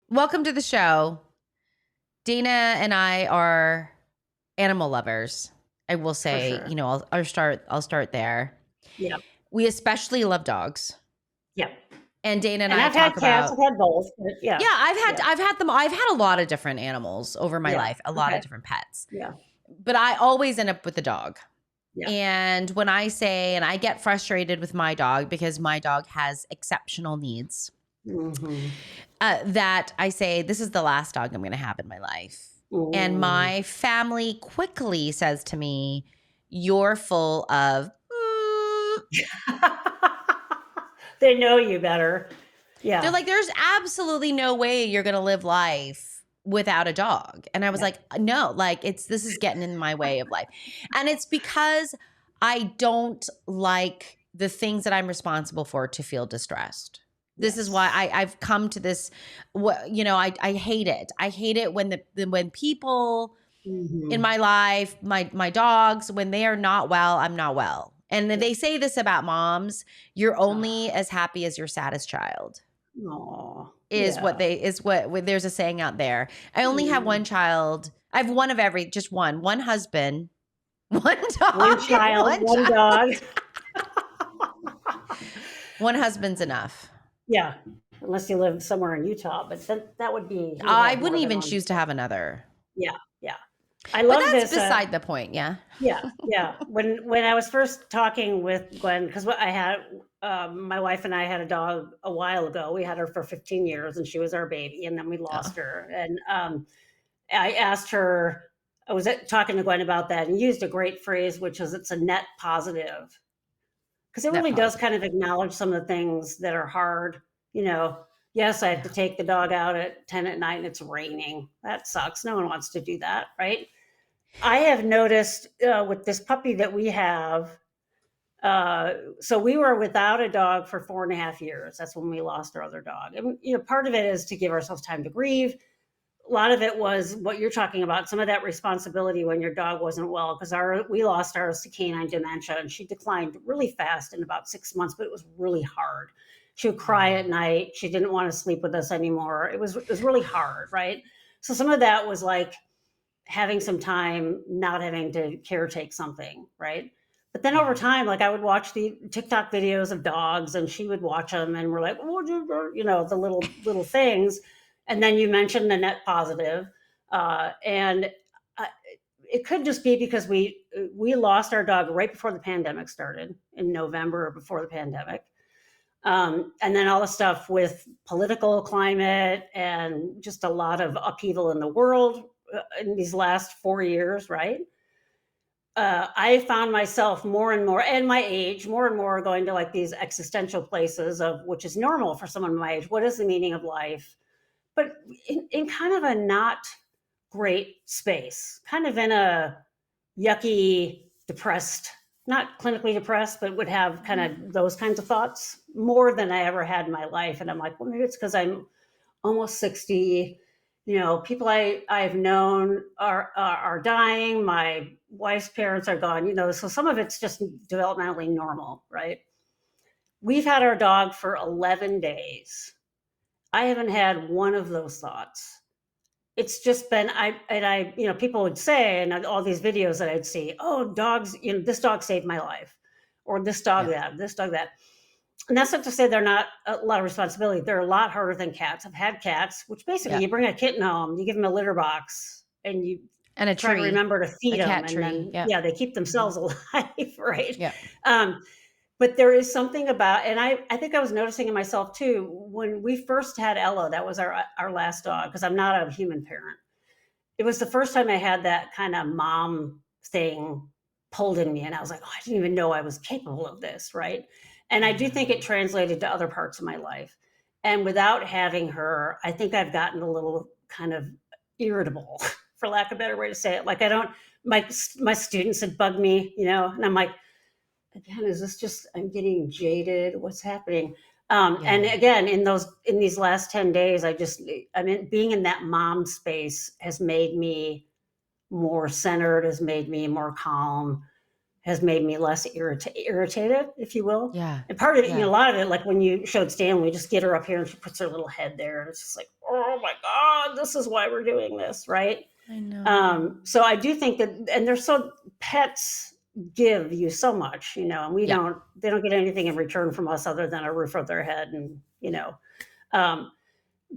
Welcome to the show. Dana and I are animal lovers. I will say, sure. you know, I'll start there. Yeah. We especially love dogs. Yeah. And Dana and And I I've had talk cats, about I've had both, but yeah. Yeah, I've had them. I've had a lot of different animals over my Yeah. life, a lot Okay. of different pets. Yeah. But I always end up with a dog. Yeah. And when I say, and I get frustrated with my dog because my dog has exceptional needs, Mm-hmm. that I say, this is the last dog I'm going to have in my life. And Mm. my family quickly says to me, you're full of, They know you better. Yeah. They're like, there's absolutely no way you're going to live life without a dog. And I was like, no, like this is getting in my way of life. And it's because I don't like the things that I'm responsible for to feel distressed. This is why I've come to this, I hate it. I hate it when people in my life, my dogs, when they are not well, I'm not well. And they say this about moms, you're only as happy as your saddest child. Aww. Is what there's a saying out there. I only have one child. I have one of every, just one husband, one dog, One child, one dog. One husband's enough. Yeah. Unless you live somewhere in Utah, but that would be. I wouldn't even choose to have another. Yeah. Yeah. I love but that's this. Beside the point. Yeah. Yeah. Yeah. When I was first talking with Gwen, because I had my wife and I had a dog a while ago. We had her for 15 years and she was our baby, and then we lost her. And I asked her, I was talking to Gwen about that and used a great phrase, which is it's a net positive. Because it really does kind of acknowledge some of the things that are hard. Yes, I have to take the dog out at 10 at night and it's raining. That sucks. No one wants to do that, right? I have noticed with this puppy that we have, so we were without a dog for 4.5 years. That's when we lost our other dog. And, part of it is to give ourselves time to grieve. A lot of it was what you're talking about, some of that responsibility when your dog wasn't well, because we lost ours to canine dementia, and she declined really fast in about 6 months, but it was really hard. She would cry at night. She didn't want to sleep with us anymore. It was really hard, right? So some of that was like having some time, not having to caretake something, right? But then over time, like I would watch the TikTok videos of dogs and she would watch them and we're like, the little things. And then you mentioned the net positive. And it could just be because we lost our dog right before the pandemic started in November, before the pandemic. And then all the stuff with political climate and just a lot of upheaval in the world in these last 4 years, right? I found myself more and more, and my age, more and more going to like these existential places of, which is normal for someone my age. What is the meaning of life? But in kind of a not great space, kind of in a yucky, depressed, not clinically depressed, but would have kind of those kinds of thoughts more than I ever had in my life. And I'm like, well, maybe it's because I'm almost 60. People I've known are dying. My wife's parents are gone, so some of it's just developmentally normal, right? We've had our dog for 11 days. I haven't had one of those thoughts. It's just been, people would say, and all these videos that I'd see, oh, dogs, this dog saved my life, or this dog, this dog, that. And that's not to say they're not a lot of responsibility. They're a lot harder than cats. I've had cats, which basically you bring a kitten home, you give them a litter box, and you and a try tree. to remember to feed them. And then, they keep themselves alive, right? Yeah. But there is something about, and I think I was noticing it myself too, when we first had Ella, that was our last dog, because I'm not a human parent. It was the first time I had that kind of mom thing pulled in me. And I was like, oh, I didn't even know I was capable of this, right? And I do think it translated to other parts of my life. And without having her, I think I've gotten a little kind of irritable, for lack of a better way to say it. Like my students had bugged me, and I'm like, again, is this just, I'm getting jaded? What's happening? And Yeah. again, in these last 10 days, I mean, being in that mom space has made me more centered, has made me more calm, has made me less irritated, if you will. Yeah. And part of it, Yeah. a lot of it, like when you showed Stanley, we just get her up here and she puts her little head there, and it's just like, oh my God, this is why we're doing this, right? I know. So I do think that, and pets give you so much, and Yeah. they don't get anything in return from us other than a roof over their head, um,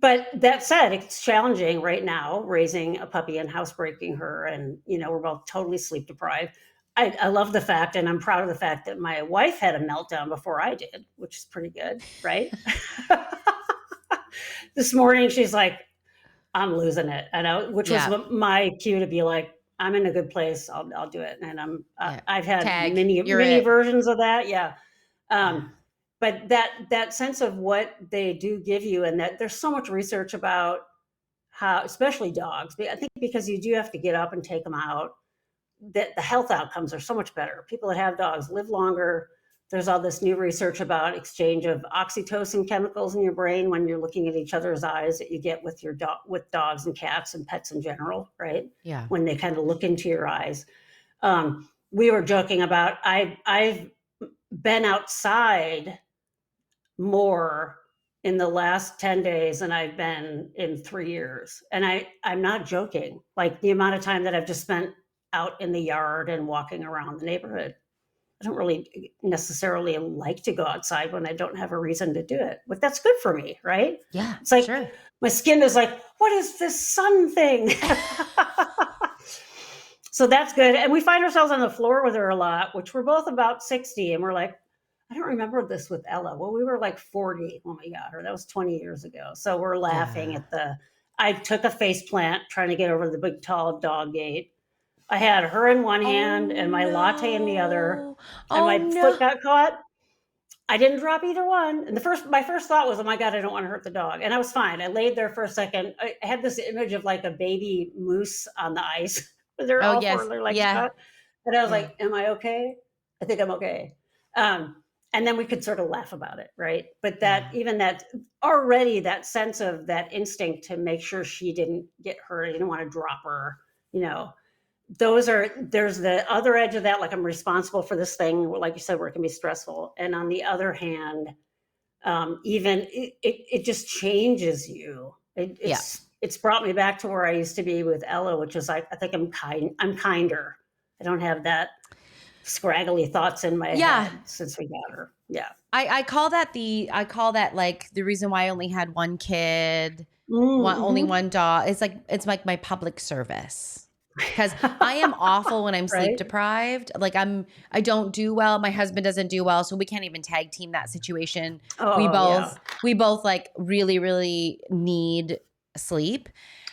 but that said, it's challenging right now raising a puppy and housebreaking her, and we're both totally sleep deprived. I love the fact, and I'm proud of the fact that my wife had a meltdown before I did, which is pretty good, right? This morning, she's like, "I'm losing it," which was Yeah. my cue to be like, "I'm in a good place. I'll do it." And Yeah. I've had Tag. You're many it. versions of that, yeah. Yeah. But that sense of what they do give you, and that there's so much research about how, especially dogs, I think because you do have to get up and take them out, that the health outcomes are so much better. People that have dogs live longer. There's all this new research about exchange of oxytocin chemicals in your brain when you're looking at each other's eyes that you get with your dog, with dogs and cats and pets in general, right? Yeah. When they kind of look into your eyes. We were joking about I've been outside more in the last 10 days than I've been in 3 years. And I'm not joking. Like the amount of time that I've just spent out in the yard and walking around the neighborhood. I don't really necessarily like to go outside when I don't have a reason to do it, but that's good for me, right? Yeah. It's like Sure. my skin is like, what is this sun thing? So that's good. And we find ourselves on the floor with her a lot, which we're both about 60. And we're like, I don't remember this with Ella. Well, we were like 40 when we got her. That was 20 years ago. So we're laughing Yeah. at I took a face plant trying to get over the big, tall dog gate. I had her in one Oh hand and my latte in the other, no. and Oh my no. foot got caught. I didn't drop either one. And my first thought was, oh my God, I don't want to hurt the dog. And I was fine. I laid there for a second. I had this image of like a baby moose on the ice with Oh all four of yes. their legs Yeah. caught. And I was Yeah. like, am I okay? I think I'm okay. And then we could sort of laugh about it, right? But Yeah. already that sense of that instinct to make sure she didn't get hurt, I didn't want to drop her, you know, there's the other edge of that, like I'm responsible for this thing, like you said, where it can be stressful. And on the other hand, even it just changes you. Yeah. It's brought me back to where I used to be with Ella, which is I think I'm kinder. I don't have that scraggly thoughts in my Yeah. head since we got her. Yeah. I call that like the reason why I only had one kid, only Mm-hmm. one dog. It's like my public service. Because I am awful when I'm sleep Right. deprived. Like I don't do well. My husband doesn't do well, so we can't even tag team that situation. We Oh yeah. both we both like really really need sleep,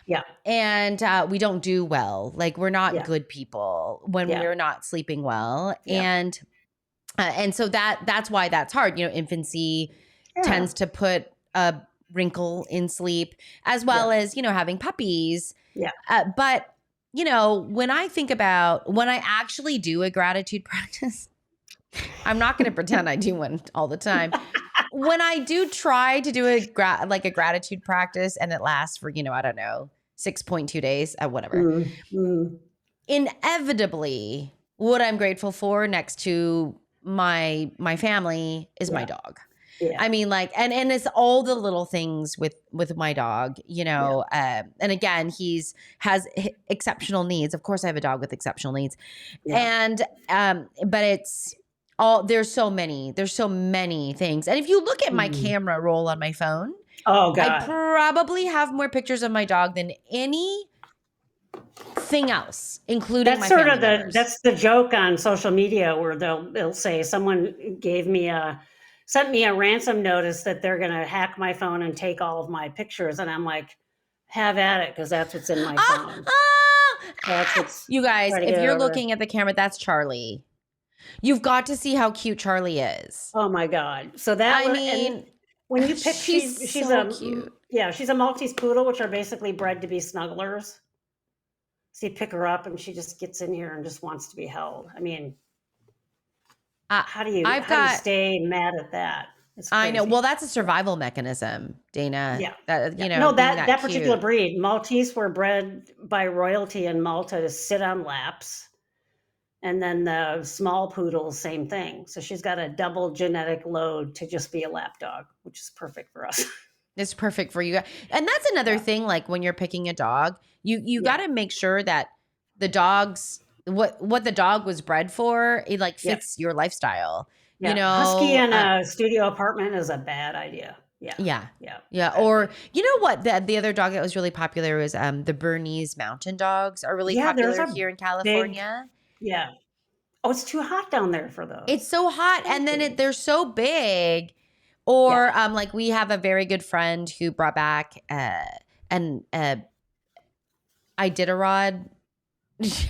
Yeah. and we don't do well. Like we're not Yeah. good people when Yeah. we're not sleeping well, Yeah. and so that's why that's hard. Infancy Yeah. tends to put a wrinkle in sleep, as Yeah. well as having puppies. Yeah. But when I actually do a gratitude practice, I'm not going to pretend I do one all the time. When I do try to do a gratitude practice and it lasts for, I don't know, 6.2 days, whatever. Mm. Inevitably, what I'm grateful for next to my family is my Yeah. dog. Yeah. I mean, like, and it's all the little things with my dog, Yeah. and again, has exceptional needs. Of course, I have a dog with exceptional needs, Yeah. but it's there's so many things. And if you look at my Mm. camera roll on my phone, Oh I God. probably have more pictures of my dog than anything else, including my family members. That's the joke on social media where they'll say someone sent me a ransom notice that they're going to hack my phone and take all of my pictures, and I'm like, have at it, because that's what's in my phone. That's what's You guys, try to if get it you're over. looking at the camera, that's Charlie. You've got to see how cute Charlie is. Oh my God. So I and mean, when you pick, she's so cute. she's a Maltese poodle, which are basically bred to be snugglers. So you pick her up and she just gets in here and just wants to be held. I mean, Uh, how do you I've got stay mad at that? It's I know. Well, crazy. that's a survival mechanism, Dana. Yeah. That, Yeah. No, being that that particular cute. breed, Maltese, were bred by royalty in Malta to sit on laps. And then the small poodle, same thing. So she's got a double genetic load to just be a lap dog, which is perfect for us. It's perfect for you. And that's another Yeah. thing, like when you're picking a dog, you got Yeah. to make sure that the dog's what the dog was bred for, it like Yeah. fits your lifestyle. You Yeah. Husky know, in a studio apartment is a bad idea. Yeah. yeah. Yeah. Yeah, or Exactly. you know what? The other dog that was really popular was the Bernese Mountain Dogs are really Yeah. There's popular a here in big, California. yeah. Oh, it's too hot down there for It's those. so hot, and then Crazy. they're so big. Yeah. Or like we have a very good friend who brought back an Iditarod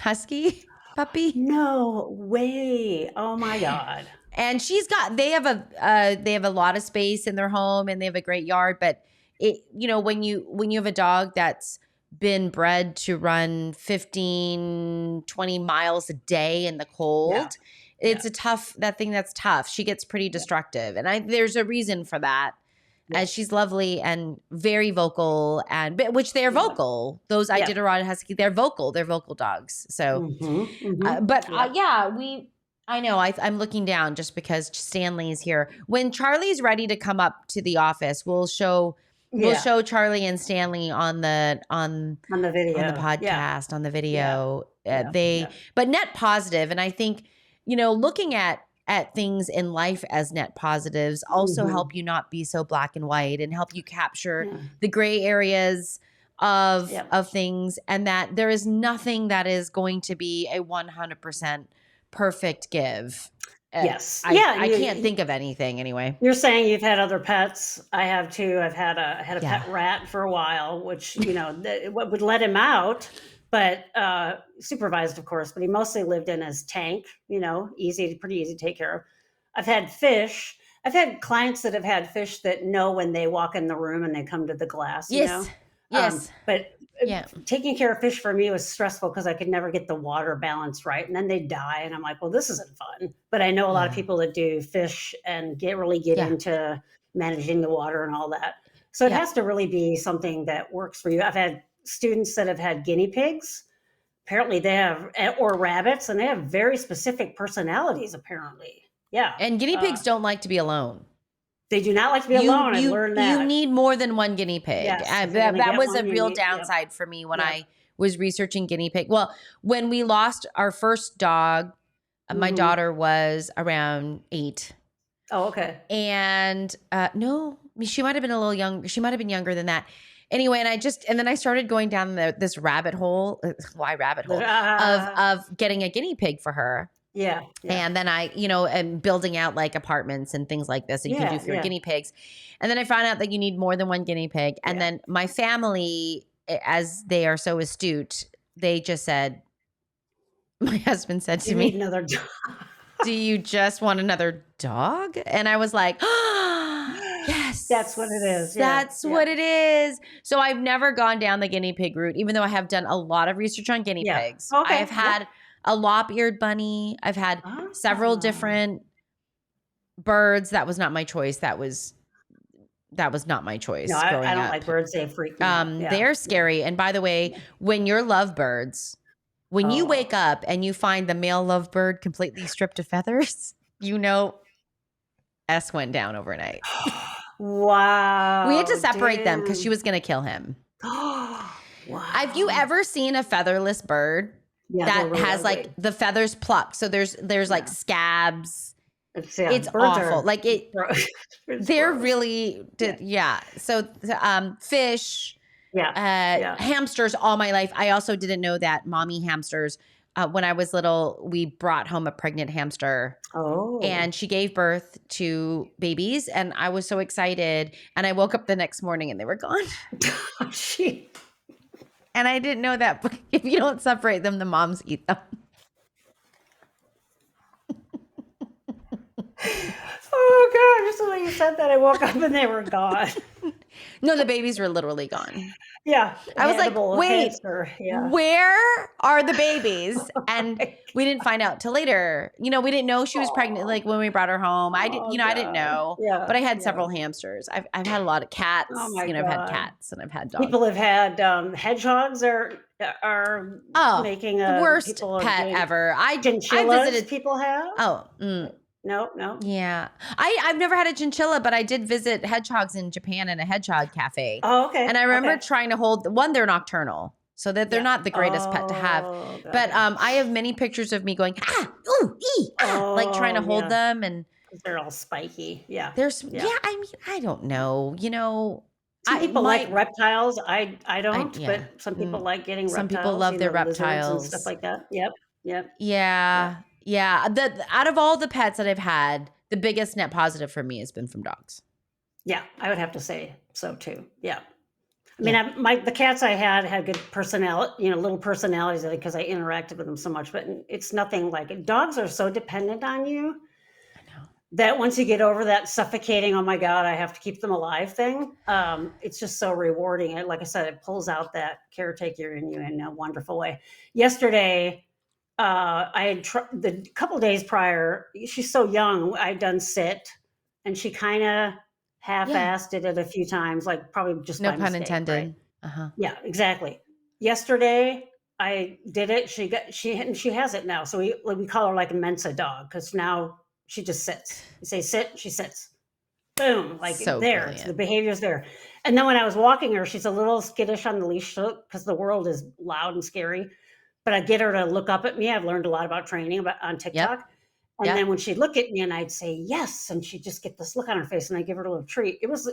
husky puppy, No way. Oh my God. and they have a lot of space in their home, and they have a great yard. But when you have a dog that's been bred to run 15-20 miles a day in the Yeah. cold, Yeah. it's that's tough. She gets pretty Yeah. destructive, and there's a reason for that. Yeah. As she's lovely and very vocal, which they're Yeah. vocal. Those Yeah. Iditarod husky, they're vocal. They're vocal dogs. So, Mm-hmm. Mm-hmm. but Yep. yeah, I know. I'm looking down just because Stanley's here. When Charlie's ready to come up to the office, we'll Yeah. show Charlie and Stanley On the on the video. Yeah. podcast, on the Yeah. video. Yeah. Yeah. But net positive, and I think looking at things in life as net positives also Mm-hmm. help you not be so black and white, and help you capture Yeah. the gray areas of Yep. things, and that there is nothing that is going to be a 100% perfect give. Yes. I Yeah. I can't think of anything anyway. You're saying you've had other pets. I have too. I had a Yeah. pet rat for a while, which what would let him out, but supervised, of course. But he mostly lived in his tank. Pretty easy to take care of. I've had fish. I've had clients that have had fish that know when they walk in the room and they come to the glass. Yes. Yes. But Yeah. taking care of fish for me was stressful because I could never get the water balance right, and then they die, and I'm like, well, this isn't fun. But I know a lot of Yeah. people that do fish and really get Yeah. into managing the water and all that. So it Yeah. has to really be something that works for you. I've had students that have had guinea pigs. Apparently, they have or rabbits, and they have very specific personalities. Apparently, yeah. And guinea pigs don't like to be alone. They do not like to be You alone. I've learned that. you need more than one guinea pig. Yes, if you're going to That get was a one, you real need. Yep. downside for me when Yep. I was researching guinea pig. Well, when we lost our first dog, my Mhm. daughter was around 8. Oh, okay. And no, she might have been a little young. She might have been younger than that. Anyway, and then I started going down this rabbit hole. Why rabbit hole? Of getting a guinea pig for her. Yeah. Yeah. And then I, am building out like apartments and things like this that you can do for your Yeah. guinea pigs. And then I found out that you need more than one guinea pig. And Yeah. then my family, as they are so astute, they just said, my husband said to You me, need another dog. do you just want another dog? And I was like, yes. That's what it is. Yeah. That's what it is. So I've never gone down the guinea pig route, even though I have done a lot of research on guinea Yeah. pigs. Okay. I have had a lop-eared bunny. I've had several different birds. That was not my choice. That was not my choice. No, growing I don't up. like birds. They freak me out. Yeah. They're scary. And by the way, when you're lovebirds, when you wake up and you find the male lovebird completely stripped of feathers, S went down overnight. Wow. We had to separate them because she was going to kill him. Wow. Have you ever seen a featherless bird that really has ugly. like the feathers plucked? So there's like scabs. It's birds awful. are Like it. gross. They're gross. really So fish. Yeah. Hamsters all my life. I also didn't know that mommy hamsters. When I was little, we brought home a pregnant hamster. Oh. And she gave birth to babies, and I was so excited. And I woke up the next morning and they were gone. And I didn't know that if you don't separate them, the moms eat them. Oh God! Just the way you said that, I woke up and they were gone. No, the babies were literally gone. Yeah, I was like, Hannibal wait, hamster, yeah. where are the babies? And Like, we didn't find out till later. You know, we didn't know she was pregnant. oh, Like when we brought her home, oh I didn't god. know, Yeah, but I had yeah. several hamsters. I've had a lot of Oh cats. my You know, I've had god. cats and I've had dogs. People have had, hedgehogs are Oh, making the worst people are pet doing ever. I chinchillas visited. people have? Oh, No, no? yeah. I've never had a chinchilla, but I did visit hedgehogs in Japan in a hedgehog cafe. Oh, And okay, I remember okay. trying to hold one, they're nocturnal, so that they're Yeah. not the greatest pet to have. Oh, But okay. I have many pictures of me going, ah, ooh, like trying to Oh, hold yeah, them. And 'cause they're all spiky. Yeah, there's, yeah. yeah, I mean, I don't know. You know, Some people like reptiles, I don't, yeah. but some people like getting Some people reptiles, love their lizards and stuff reptiles. like that. Yep, yep, yep. Yeah. Yeah. Out of all the pets that I've had, the biggest net positive for me has been from dogs. Yeah, I would have to say so too. Yeah. I mean, Yeah. the cats I had good personality, little personalities because I interacted with them so much. But it's nothing like dogs are so dependent on you I know. that once you get over that suffocating, oh my god, I have to keep them alive thing. It's just so rewarding. And like I said, it pulls out that caretaker in you in a wonderful way. Yesterday, I had the couple days prior. She's so young. I'd done sit, and she kind of Yeah. half-assed it a few times, like probably just No by pun mistake, right? intended. Uh-huh. Yeah, exactly. Yesterday, I did it. She has it now. So we call her like a Mensa dog because now she just sits. You say sit, she sits. Boom, like So there. The brilliant. behavior's there. And then when I was walking her, she's a little skittish on the leash because the world is loud and scary. But I get her to look up at me. I've learned a lot about training on Yep. TikTok. And then Yep. when she'd look at me and I'd say yes, and she'd just get this look on her face, and I give her a little treat. It was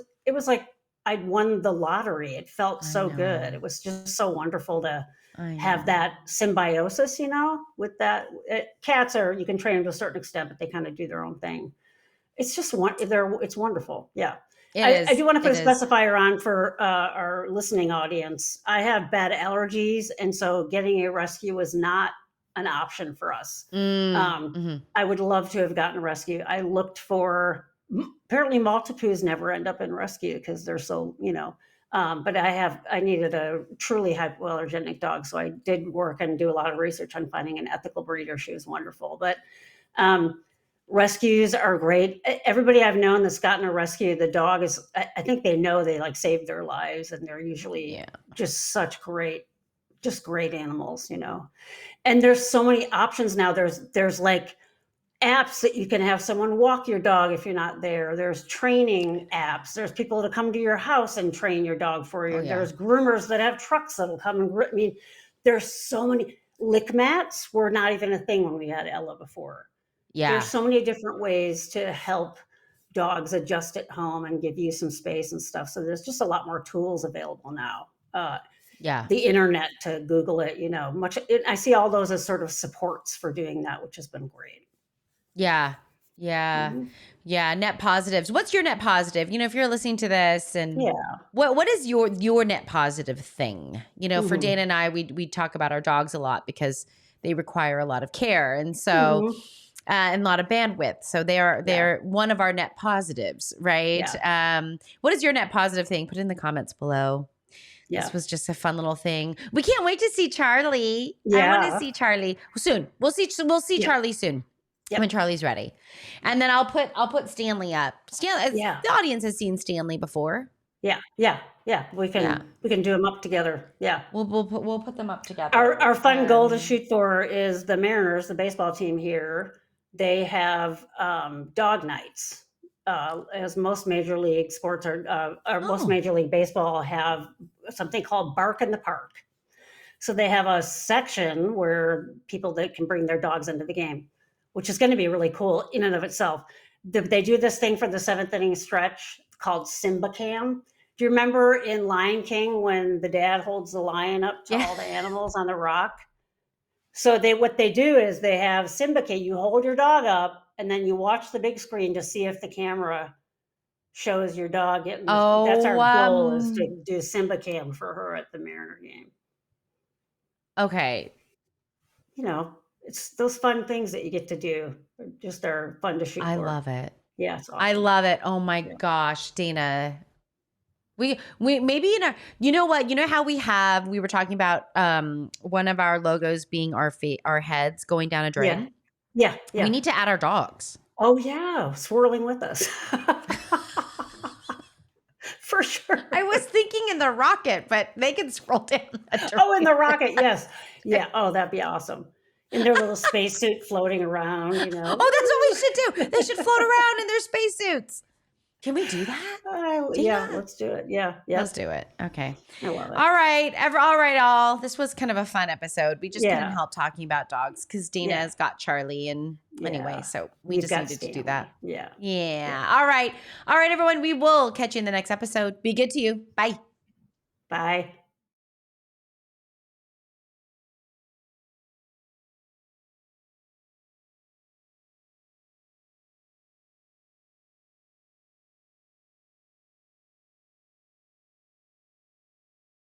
like I'd won the lottery. It felt I so good. know. It was just so wonderful to I have know. that symbiosis, with that. Cats are you can train them to a certain extent, but they kind of do their own thing. It's just it's wonderful. Yeah. It I is. do want to put It a is. specifier on for our listening audience. I have bad allergies, and so getting a rescue was not an option for us. Mhm. I would love to have gotten a rescue. I looked for apparently Maltipoos never end up in rescue because they're so but I needed a truly hypoallergenic dog, so I did work and do a lot of research on finding an ethical breeder. She was wonderful, but um, rescues are great. Everybody I've known that's gotten a rescue, the dog is. I think they know they like saved their lives, and they're usually Yeah. just just great animals. And there's so many options now. There's like apps that you can have someone walk your dog if you're not there. There's training apps. There's people that come to your house and train your dog for Oh you. yeah. There's groomers that have trucks that'll come I mean, there's so many lick mats were not even a thing when we had Ella before. There's Yeah. so many different ways to help dogs adjust at home and give you some space and stuff. So there's just a lot more tools available now. Yeah. The internet to Google it, I see all those as sort of supports for doing that, which has been great. Yeah. Yeah. Mhm. Yeah. Net positives. What's your net positive? If you're listening to this, and Yeah. what is your net positive thing? For Mhm. Dana and I, we talk about our dogs a lot because they require a lot of care. And so Mhm. and a lot of bandwidth. So Yeah. they're one of our net positives, right? Yeah. What is your net positive thing? Put it in the comments below. This Yeah. was just a fun little thing. We can't wait to see Charlie. I want to Yeah. see Charlie soon. We'll see Yep. Charlie soon when Yep. Charlie's ready. Yep. And then I'll put Stanley up. Yeah. The audience has seen Stanley before. Yeah. Yeah. Yeah. We Yeah. can do them up together. Yeah. We'll put them up Our together. fun goal to shoot for is the Mariners, the baseball team here. They have dog nights. As most major league sports or most Oh, major league baseball have something called Bark in the Park. So they have a section where people that can bring their dogs into the game, which is going to be really cool in and of itself. They do this thing for the seventh inning stretch called Simba Cam. Do you remember in Lion King when the dad holds the lion up to yeah. all the animals on the rock? So what they do is they have Simba Cam. You hold your dog up and then you watch the big screen to see if the camera shows your dog getting that's Oh, our goal is to do Simba Cam for her at the Mariner game. okay. It's those fun things that you get to do just are fun to shoot I for. love it. Yeah, it's I awesome. love it. Oh my Yeah. gosh, Dana. We maybe in our, you know what, you know how we were talking about one of our logos being our heads going down a Yeah. drain. Yeah, We yeah. need to add our dogs. Oh, yeah, swirling with us. For I sure. was thinking in the rocket, but they can scroll down the Oh, in drain. the rocket, yes. Yeah, oh, that'd be awesome. In their little spacesuit floating around, you know? Oh, that's what we should do. They should float around in their spacesuits. Can we do that? Yeah, Tina? let's do it. Yeah, Let's yep. do it. Okay. I love it. All right. All right, all. This was kind of a fun episode. We just couldn't Yeah, help talking about dogs because yeah, Dina's got Charlie. And anyway, yeah. so we You've just got needed to do that. Stanley. Yeah, yeah. Yeah. All right. All right, everyone. We will catch you in the next episode. Be good to you. Bye. Bye.